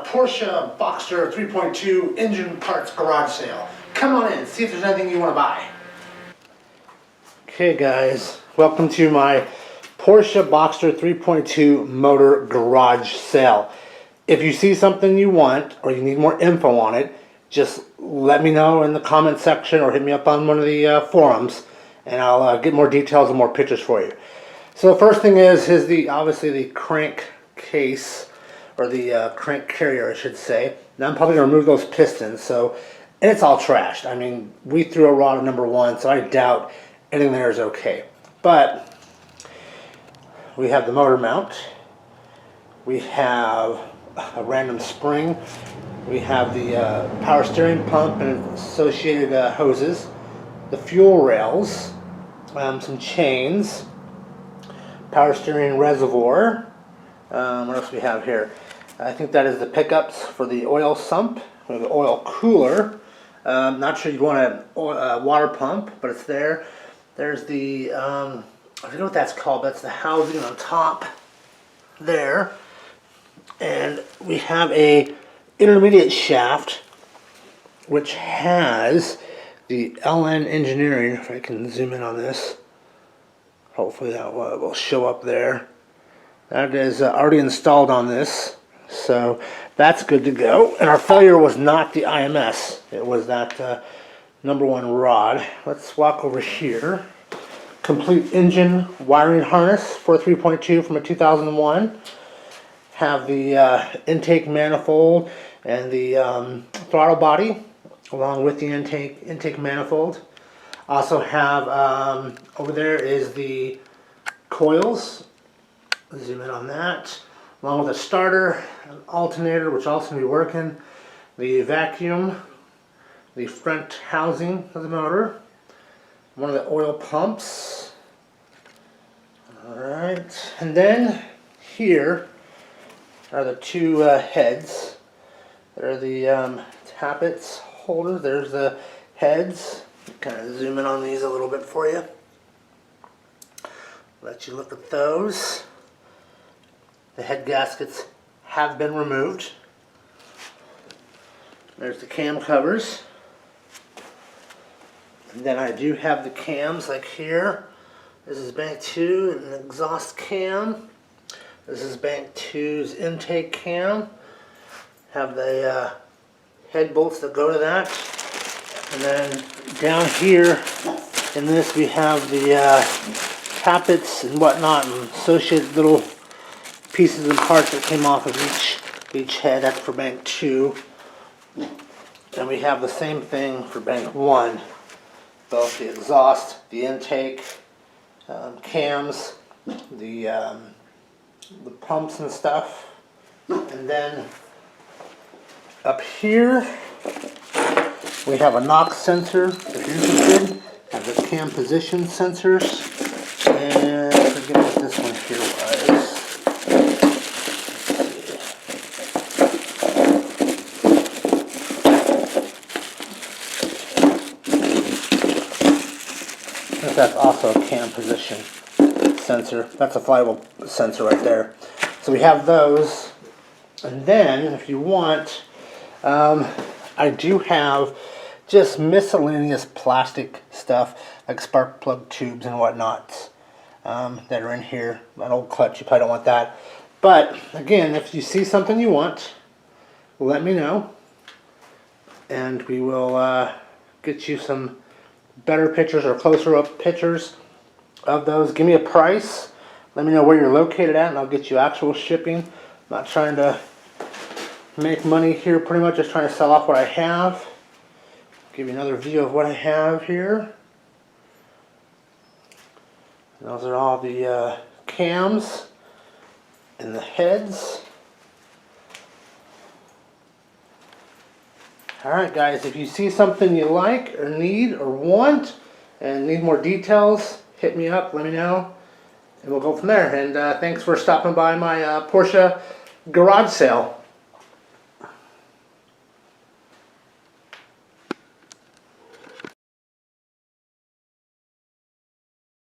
Porsche Boxster 3.2 engine parts garage sale. Come on in, see if there's anything you want to buy. Okay guys, welcome to my Porsche Boxster 3.2 motor garage sale. If you see something you want or you need more info on it, just let me know in the comment section or hit me up on one of the forums and I'll get more details and more pictures for you. So the first thing is obviously the crank case, or the crank carrier I should say. Now I'm probably going to remove those pistons, and it's all trashed. I mean, we threw a rod at number one, so I doubt anything there is okay. But we have the motor mount, we have a random spring, we have the power steering pump and associated hoses, the fuel rails, some chains, power steering reservoir. What else do we have here? I think that is the pickups for the oil sump, or the oil cooler. Not sure you'd want a water pump, but it's there. There's the, I forget what that's called, that's the housing on top there. And we have a intermediate shaft, which has the LN Engineering, if I can zoom in on this. Hopefully that will show up there. That is already installed on this, so that's good to go. And our failure was not the IMS, it was that number one rod. Let's walk over here. Complete engine wiring harness for 3.2 from a 2001. Have the intake manifold and the throttle body along with the intake manifold. Also have over there is the coils. Zoom in on that, along with a starter, an alternator, which also will be working, the vacuum, the front housing of the motor, one of the oil pumps. Alright, and then here are the two heads. There are the tappets holders. There's the heads. Kind of zoom in on these a little bit for you. Let you look at those. The head gaskets have been removed. There's the cam covers. And then I do have the cams like here. This is bank 2 and an exhaust cam. This is bank 2's intake cam. Have the head bolts that go to that. And then down here in this we have the tappets and whatnot and associated little pieces and parts that came off of each head. That's for bank 2. And we have the same thing for bank 1. Both the exhaust, the intake, cams, the pumps and stuff. And then up here we have a knock sensor if you're interested. Have the cam position sensors. And I forget what this one here was. That's also a cam position sensor. That's a flyable sensor right there. So we have those. And then, if you want, I do have just miscellaneous plastic stuff like spark plug tubes and whatnot that are in here. An old clutch, you probably don't want that. But again, if you see something you want, let me know, and we will get you some better pictures or closer up pictures of those. Give me a price, let me know where you're located at, and I'll get you actual shipping. I'm not trying to make money here, pretty much just trying to sell off what I have. Give you another view of what I have here. And those are all the cams and the heads. Alright guys, if you see something you like or need or want and need more details, hit me up, let me know, and we'll go from there. And thanks for stopping by my Porsche garage sale.